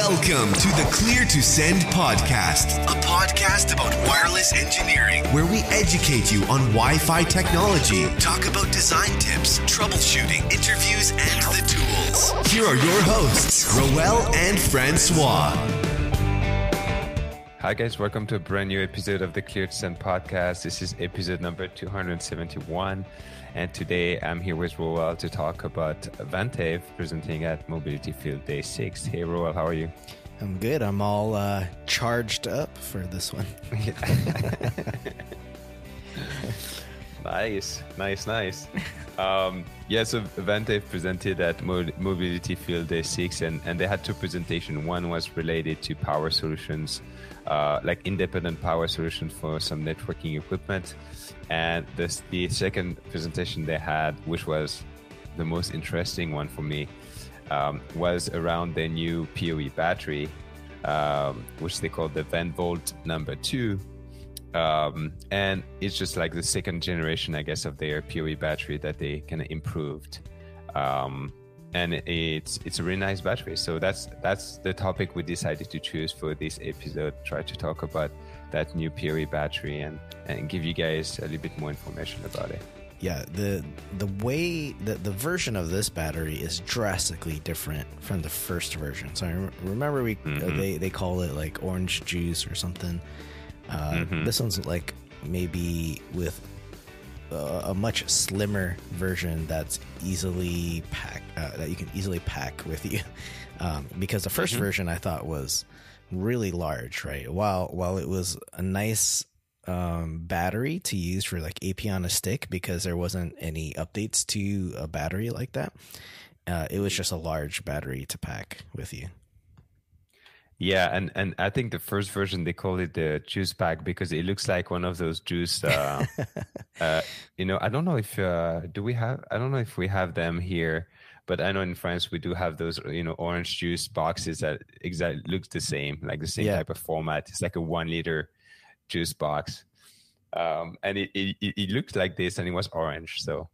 Welcome to the Clear to Send podcast, a podcast about wireless engineering, where we educate you on Wi-Fi technology, talk about design tips, troubleshooting, interviews, and the tools. Here are your hosts, Roel and Francois. Hi guys, welcome to a brand new episode of the Clear to Send podcast. This is episode number 271. And today I'm here with Roel to talk about Ventev presenting at Mobility Field Day 6. Hey Roel, how are you? I'm good. I'm all charged up for this one. Nice. So Ventev presented at Mobility Field Day 6 and they had two presentations. One was related to power solutions, like independent power solutions for some networking equipment. And the second presentation they had, which was the most interesting one for me, was around their new PoE battery, which they call the VenVolt number 2. And it's just like the second generation, I guess, of their PoE battery that they kind of improved. And it's a really nice battery. So that's the topic we decided to choose for this episode. Try to talk about that new PoE battery and give you guys a little bit more information about it. Yeah, the way that the version of this battery is drastically different from the first version. So I remember they call it like orange juice or something. This one's like maybe with a much slimmer version that's easily packed, that you can easily pack with you. Because the first version I thought was really large, right? While it was a nice battery to use for like AP on a stick, because there wasn't any updates to a battery like that. It was just a large battery to pack with you. Yeah, and I think the first version they call it the juice pack because it looks like one of those juice. I don't know if I don't know if we have them here, but I know in France we do have those orange juice boxes that exactly looks the same, like the same type of format. It's like a 1 liter juice box, and it looked like this, and it was orange. So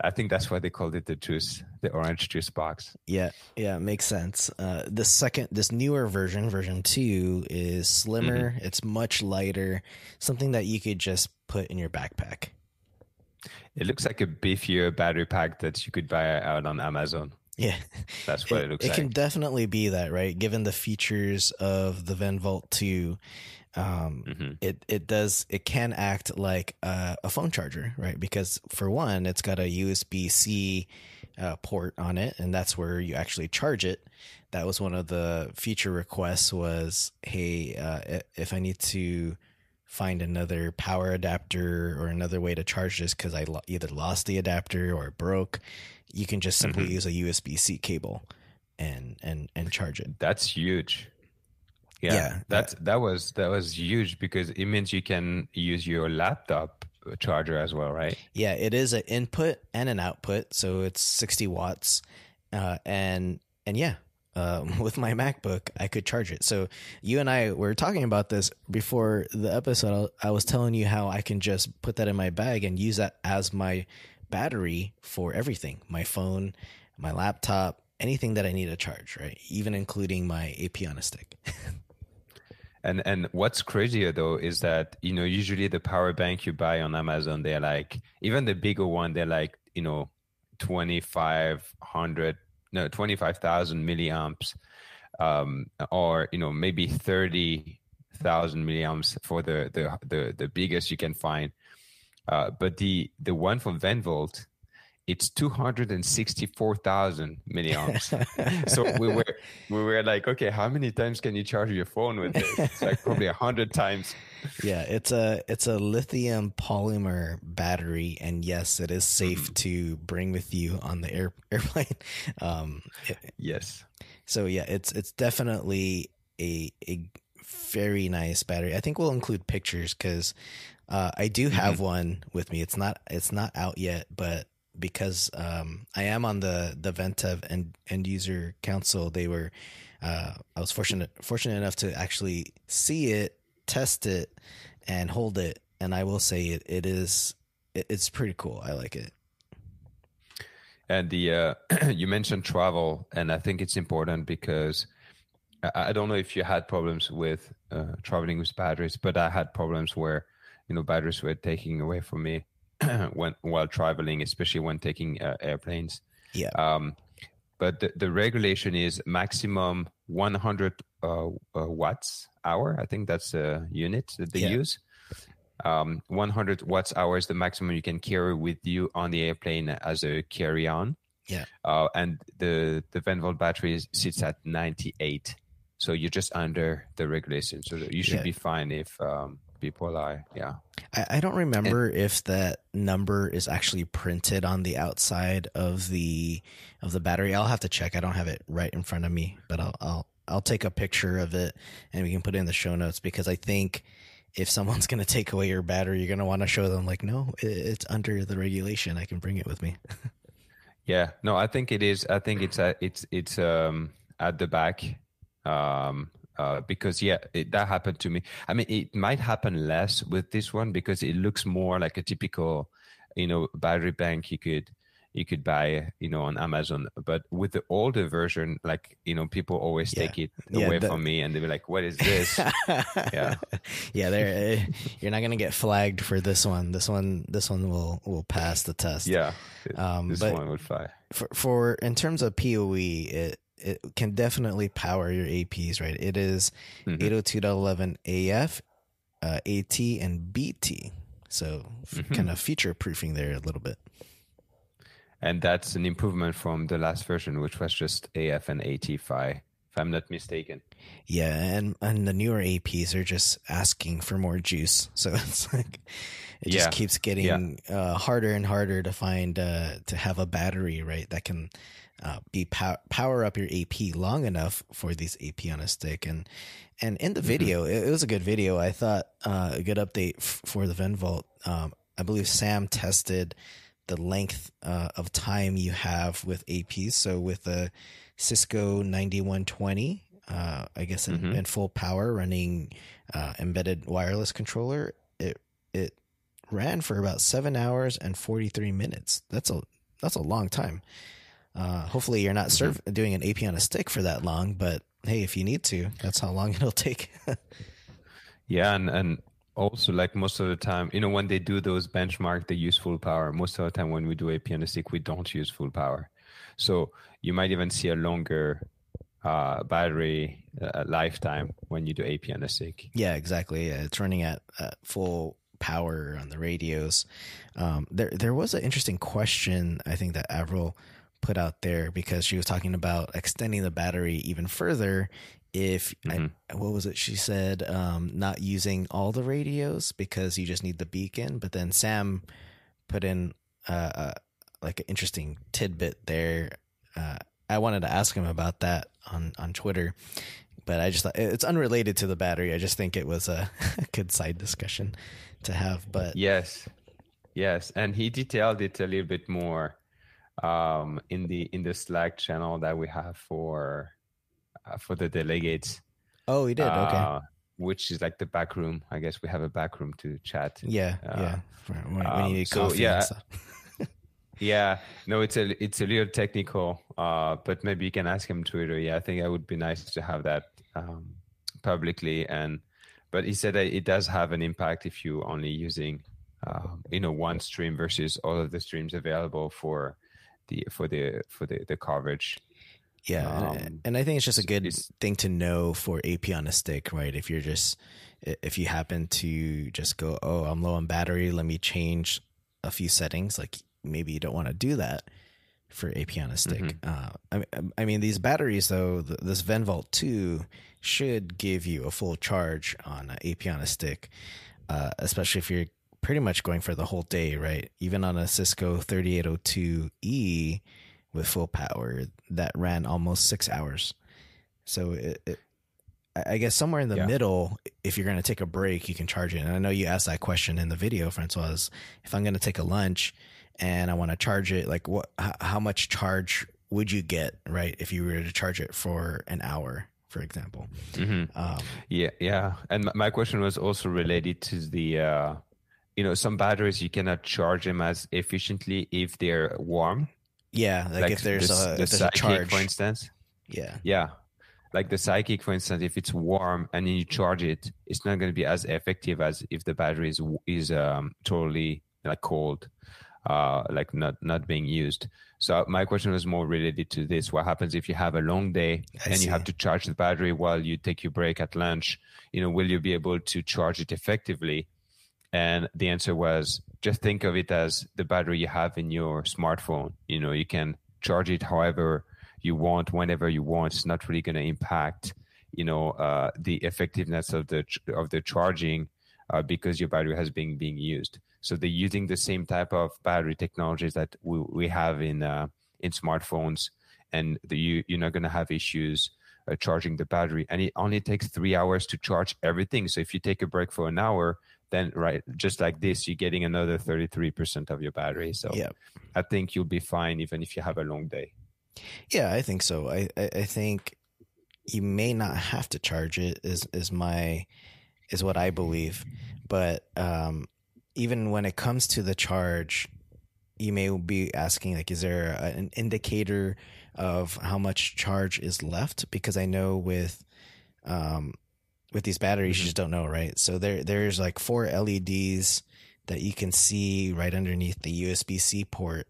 I think that's why they called it the orange juice box. Yeah, makes sense. This newer version 2, is slimmer. It's much lighter, something that you could just put in your backpack. It looks like a beefier battery pack that you could buy out on Amazon. Yeah, that's what it looks like. It can definitely be that, right? Given the features of the VenVolt 2. It can act like a phone charger, right? Because for one, it's got a USB-C port on it, and that's where you actually charge it. That was one of the feature requests was, hey, if I need to find another power adapter or another way to charge this because I either lost the adapter or it broke, you can just simply use a USB-C cable and charge it. That's huge. Yeah, that was huge because it means you can use your laptop charger as well, right? Yeah, it is an input and an output, so it's 60 watts, and with my MacBook I could charge it. So you and I were talking about this before the episode. I was telling you how I can just put that in my bag and use that as my battery for everything: my phone, my laptop, anything that I need to charge, right? Even including my AP on a stick. And what's crazier though is that, usually the power bank you buy on Amazon, they're like, even the bigger one, they're like, 25,000 milliamps, or, maybe 30,000 milliamps for the biggest you can find. But the one from VenVolt, it's 264,000 milliamps. So we were like, okay, how many times can you charge your phone with this? It's like probably 100 times. Yeah, it's a lithium polymer battery, and yes, it is safe to bring with you on the airplane. Yes. So yeah, it's definitely a very nice battery. I think we'll include pictures because I do have one with me. It's not out yet, but because I am on the Ventev end user council, I was fortunate enough to actually see it, test it, and hold it, and I will say it's pretty cool. I like it. And you mentioned travel, and I think it's important because I don't know if you had problems with traveling with batteries, but I had problems where, batteries were taking away from me while traveling, especially when taking airplanes. Yeah. But the regulation is maximum 100 watts hour. I think that's a unit that they use. 100 watts hour is the maximum you can carry with you on the airplane as a carry-on. Yeah. And the VenVolt battery sits at 98. So you're just under the regulation. So you should be fine if people are, I don't remember if that number is actually printed on the outside of the battery. I'll have to check. I don't have it right in front of me, but I'll take a picture of it and we can put it in the show notes, because I think if someone's going to take away your battery, you're going to want to show them like, no, it's under the regulation. I can bring it with me. Yeah, no, I think it is. I think it's at the back, because that happened to me. I mean, it might happen less with this one because it looks more like a typical, battery bank you could buy, on Amazon. But with the older version, like, people always take it away from me, and they be like, "What is this?" Yeah, you're not gonna get flagged for this one. This one will pass the test. Yeah, this one would fly. For in terms of PoE, it can definitely power your APs, right? It is 802.11 AF, AT, and BT. So kind of future proofing there a little bit. And that's an improvement from the last version, which was just AF and AT5, if I'm not mistaken. Yeah, and the newer APs are just asking for more juice. So it's like it just keeps getting harder and harder to find to have a battery, right, that can power up your AP long enough for these AP on a stick. And in the video, it was a good video. I thought a good update for the VenVolt. I believe Sam tested the length of time you have with APs. So with a Cisco 9120, I guess in full power running embedded wireless controller, it ran for about 7 hours and 43 minutes. That's a long time. Hopefully you're not doing an AP on a stick for that long, but hey, if you need to, that's how long it'll take. Yeah, and also, like most of the time, when they do those benchmark, they use full power. Most of the time when we do AP on a stick, we don't use full power. So you might even see a longer battery lifetime when you do AP on a stick. Yeah, exactly. It's running at full power on the radios. There was an interesting question, I think, that Avril put out there, because she was talking about extending the battery even further if what was it she said, not using all the radios because you just need the beacon. But then Sam put in like an interesting tidbit there. I wanted to ask him about that on Twitter, but I just thought it's unrelated to the battery. I just think it was a good side discussion to have. But yes, and he detailed it a little bit more in the Slack channel that we have for the delegates. Oh, he did. Okay. Which is like the back room. I guess we have a back room to chat. Yeah. When you need coffee and stuff. Yeah. No, it's a little technical, but maybe you can ask him Twitter. Yeah, I think it would be nice to have that publicly. But he said that it does have an impact if you only using one stream versus all of the streams available for the coverage. Yeah, and I think it's just a good thing to know for AP on a stick, right? If you happen to just go, oh, I'm low on battery, let me change a few settings. Like maybe you don't want to do that for AP on a stick. I mean, these batteries though, this VenVolt 2 should give you a full charge on AP on a stick, especially if you're pretty much going for the whole day, right? Even on a Cisco 3802E with full power, that ran almost 6 hours. So I guess somewhere in the middle, if you're going to take a break, you can charge it. And I know you asked that question in the video, Francois. If I'm going to take a lunch and I want to charge it, like how much charge would you get, right, if you were to charge it for an hour, for example? Yeah. And my question was also related to the, some batteries, you cannot charge them as efficiently if they're warm. Yeah, like if there's a charge, for instance. Yeah. Yeah. like the Psychic, for instance, if it's warm and then you charge it, it's not going to be as effective as if the battery is totally like cold, like not being used. So my question was more related to this: what happens if you have a long day and you have to charge the battery while you take your break at lunch? Will you be able to charge it effectively? And the answer was, just think of it as the battery you have in your smartphone. You can charge it however you want, whenever you want. It's not really going to impact, the effectiveness of the charging because your battery has been being used. So they're using the same type of battery technologies that we have in smartphones, and you're not going to have issues charging the battery. And it only takes 3 hours to charge everything. So if you take a break for an hour, then just like this, you're getting another 33% of your battery. So I think you'll be fine even if you have a long day. Yeah, I think so. I think you may not have to charge it is what I believe. But even when it comes to the charge, you may be asking, like, is there an indicator of how much charge is left? Because I know with these batteries, you just don't know, right? So there's like 4 LEDs that you can see right underneath the USB-C port.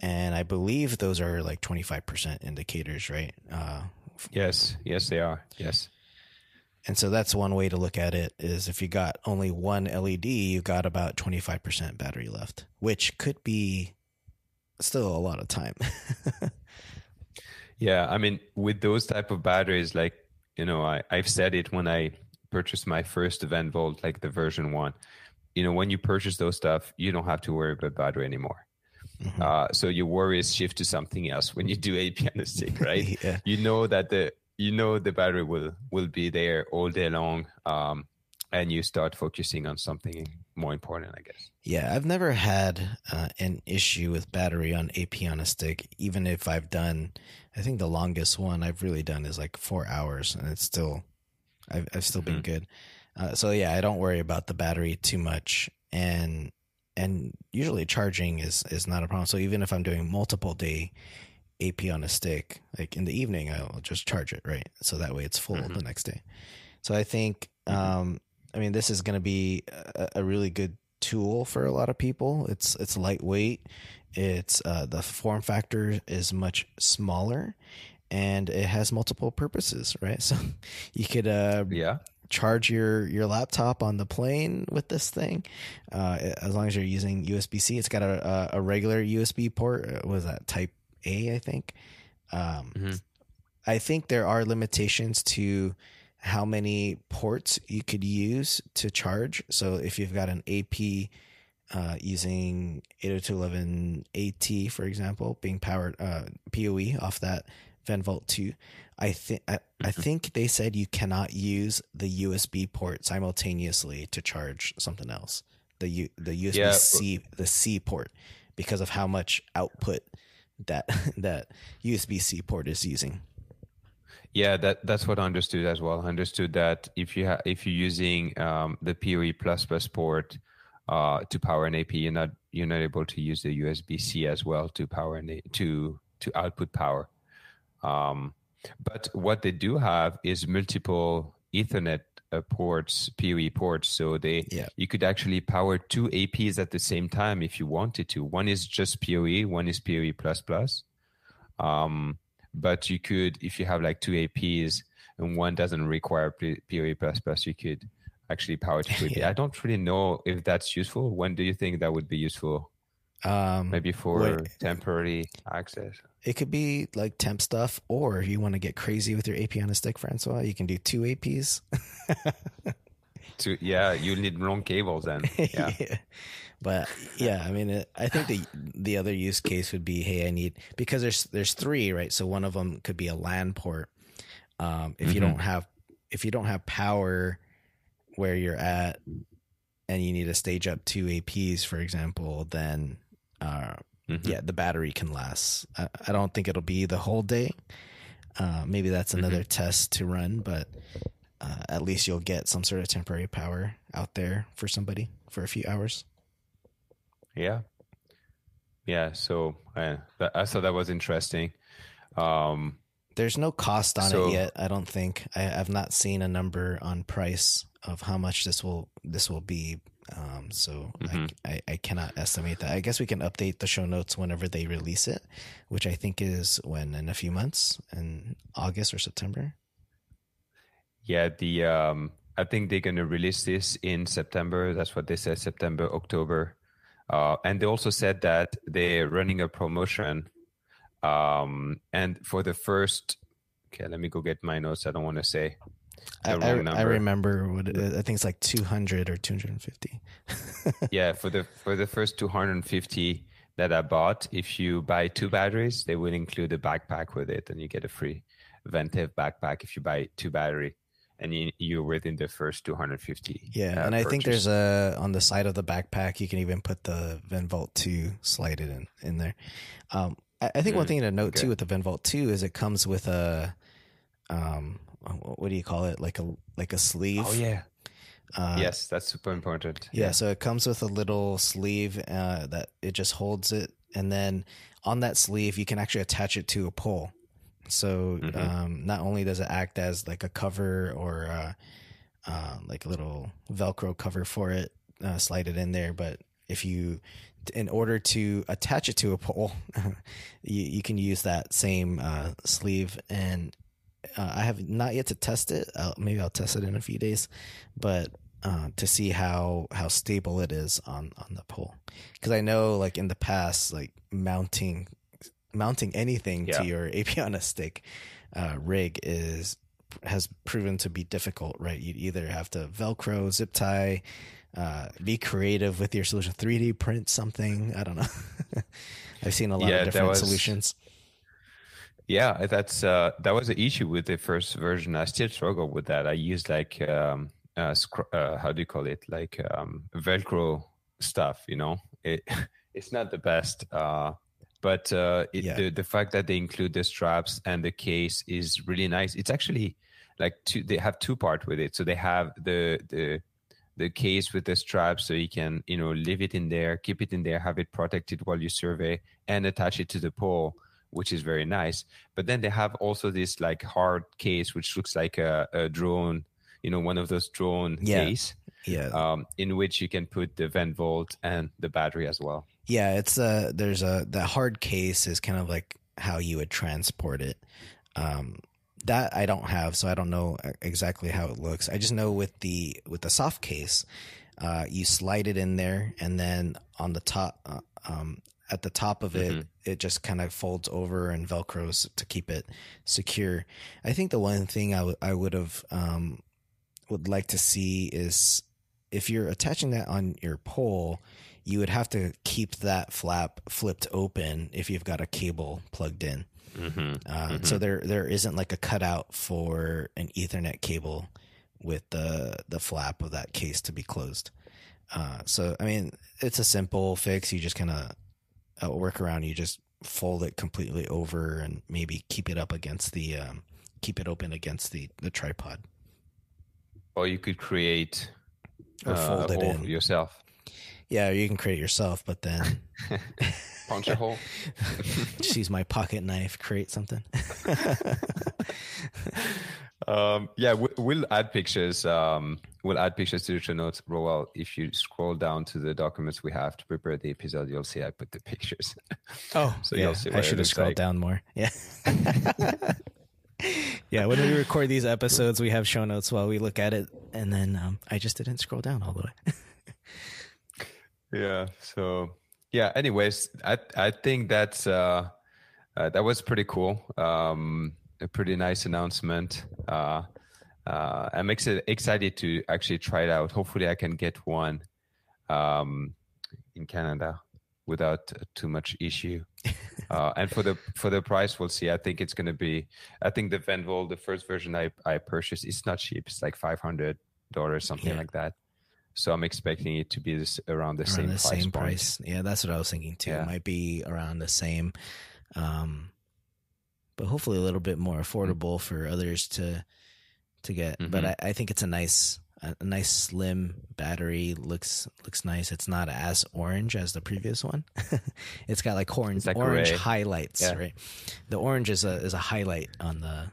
And I believe those are like 25% indicators, right? Yes, they are. Yes. And so that's one way to look at it, is if you got only one LED, you got about 25% battery left, which could be still a lot of time. Yeah, I mean, with those type of batteries, like, I've said it when I purchased my first VenVolt, like the version 1. When you purchase those stuff, you don't have to worry about battery anymore. Mm-hmm. So your worries shift to something else when you do AP on a stick, right? Yeah. That the battery will be there all day long, and you start focusing on something more important, I guess. Yeah, I've never had an issue with battery on AP on a stick, even if I've done, I think the longest one I've really done is like 4 hours, and it's still, I've still been good. So yeah, I don't worry about the battery too much, and usually charging is not a problem. So even if I'm doing multiple day AP on a stick, like in the evening, I'll just charge it, right? So that way it's full the next day. So I think, this is going to be a really good tool for a lot of people. It's lightweight. It's the form factor is much smaller, and it has multiple purposes, right? So you could charge your laptop on the plane with this thing, as long as you're using USB-C. It's got a regular USB port. What was that, Type A, I think. I think there are limitations to how many ports you could use to charge. So if you've got an AP using 802.11at, for example, being powered PoE off that VenVolt 2, I think they said you cannot use the USB port simultaneously to charge something else. The USB-C, the C port, because of how much output that USB-C port is using. Yeah, that's what I understood as well. I understood that if you're using the PoE++ port to power an AP, you're not able to use the USB-C as well to power to output power. But what they do have is multiple Ethernet ports, PoE ports. So you could actually power 2 APs at the same time if you wanted to. One is just PoE, one is PoE++. But you could, if you have like 2 APs and one doesn't require PoE++, you could actually power 2 APs. I don't really know if that's useful. When do you think that would be useful? Maybe for temporary access. It could be like temp stuff, or if you want to get crazy with your AP on a stick, Francois, you can do 2 APs. You'll need long cables then. Yeah. But yeah, I think the other use case would be, hey, I need, because there's 3, right? So one of them could be a LAN port. If you don't have power where you're at, and you need to stage up 2 APs, for example, then the battery can last. I don't think it'll be the whole day. Maybe that's another test to run, but at least you'll get some sort of temporary power out there for somebody for a few hours. Yeah. So I thought that was interesting. There's no cost on So it yet. I don't think. I've not seen a number on price of how much this will be. So mhm. I cannot estimate that. I guess we can update the show notes whenever they release it, which I think is in a few months, in August or September. Yeah, I think they're gonna release this in September. That's what they said, September, October. And they also said that they're running a promotion. And for the first, okay, let me go get my notes. I don't want to say the wrong number. I remember I think it's like 200 or 250. Yeah, for the first 250 that I bought, if you buy 2 batteries, they will include a backpack with it, and you get a free Ventev backpack if you buy 2 battery, and you're within the first 250. Yeah, and I think there's on the side of the backpack you can even put the VenVolt 2, slide it in there. I think one thing to note too with the VenVolt 2 is it comes with a what do you call it, like a sleeve. Oh yeah. Yes, that's super important. Yeah, so it comes with a little sleeve that it just holds it, and then on that sleeve you can actually attach it to a pole. So not only does it act as like a cover or like a little Velcro cover for it, slide it in there, but in order to attach it to a pole, you can use that same sleeve. And I have not yet to test it. Maybe I'll test it in a few days, but to see how stable it is on the pole, because I know like in the past, like mounting anything to your Apiana stick rig has proven to be difficult, right? You either have to Velcro, zip tie, be creative with your solution, 3D print something. I don't know. I've seen a lot of different solutions. Yeah, that was the issue with the first version. I still struggle with that. I use like how do you call it? Like Velcro stuff. It's not the best. But the fact that they include the straps and the case is really nice. It's actually like they have 2 parts with it. So they have the case with the straps, so you can leave it in there, keep it in there, have it protected while you survey, and attach it to the pole, which is very nice. But then they have also this like hard case, which looks like a drone, one of those drone case, in which you can put the VenVolt and the battery as well. Yeah, it's the hard case is kind of like how you would transport it. That I don't have, so I don't know exactly how it looks. I just know with the soft case, you slide it in there, and then on the top, at the top of it, it just kind of folds over and Velcros to keep it secure. I think the one thing I would like to see is if you're attaching that on your pole, you would have to keep that flap flipped open if you've got a cable plugged in. So there isn't like a cutout for an Ethernet cable with the flap of that case to be closed. So I mean, it's a simple fix. You just kind of work around. You just fold it completely over and maybe keep it up against keep it open against the tripod. Or you could create or fold it in yourself. Yeah, you can create it yourself, but then punch a hole. Just use my pocket knife, create something. We'll add pictures. We'll add pictures to the show notes. Roel, if you scroll down to the documents we have to prepare the episode, you'll see I put the pictures. Oh, so yeah, you'll see I should have scrolled down more. Yeah. Yeah, when we record these episodes, we have show notes while we look at it, and then I just didn't scroll down all the way. Yeah. So yeah. Anyways, I think that was pretty cool. A pretty nice announcement. I'm excited to actually try it out. Hopefully, I can get one in Canada without too much issue. And for the price, we'll see. I think it's going to be. I think the VenVolt, the first version I purchased, it's not cheap. It's like $500, something like that. So I'm expecting it to be around the same price. Yeah, that's what I was thinking too. Yeah. It might be around the same, but hopefully a little bit more affordable for others to get. But I think it's a nice a nice slim battery. Looks nice. It's not as orange as the previous one. It's got like orange gray highlights, right? The orange is a highlight on the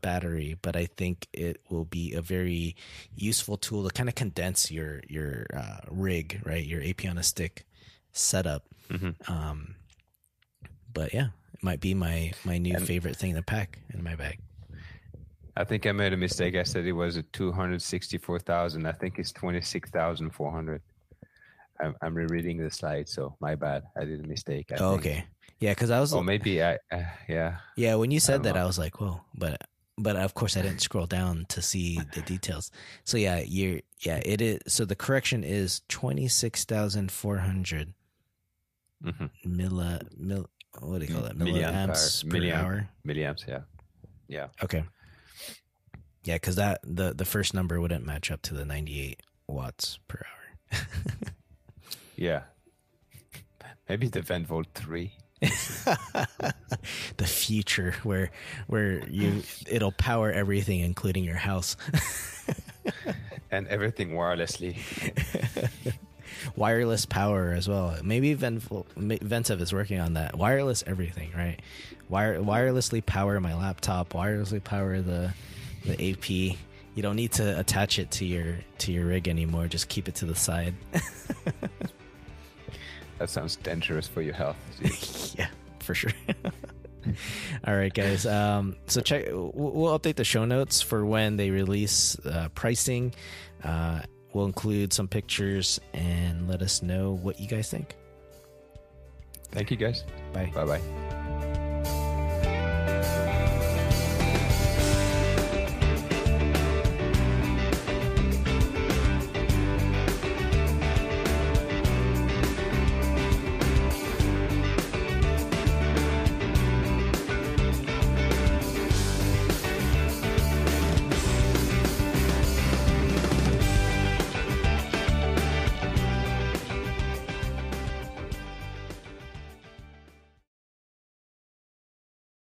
battery, but I think it will be a very useful tool to kind of condense your rig, right? Your AP on a stick setup. But yeah, it might be my new favorite thing to pack in my bag. I think I made a mistake. I said it was a 264,000. I think it's 26,400. I'm rereading the slide, so my bad. I did a mistake. Okay. Yeah, because I was. Oh, maybe yeah. Yeah, when you said that, I was like, whoa. But of course, I didn't scroll down to see the details. So yeah, it is. So the correction is 26,400 what do you call that? Milliamps per hour. Milliamps, yeah. Okay. Yeah, because the first number wouldn't match up to the 98 watts per hour. Yeah. Maybe the VenVolt 3. The future where it'll power everything, including your house. And everything wirelessly. Wireless power as well. Maybe Ventev is working on that. Wireless everything, right? Wirelessly power my laptop. Wirelessly power the AP. You don't need to attach it to your rig anymore. Just keep it to the side. That sounds dangerous for your health. Yeah, for sure. All right, guys. So we'll update the show notes for when they release pricing. We'll include some pictures and let us know what you guys think. Thank you, guys. Bye. Bye-bye.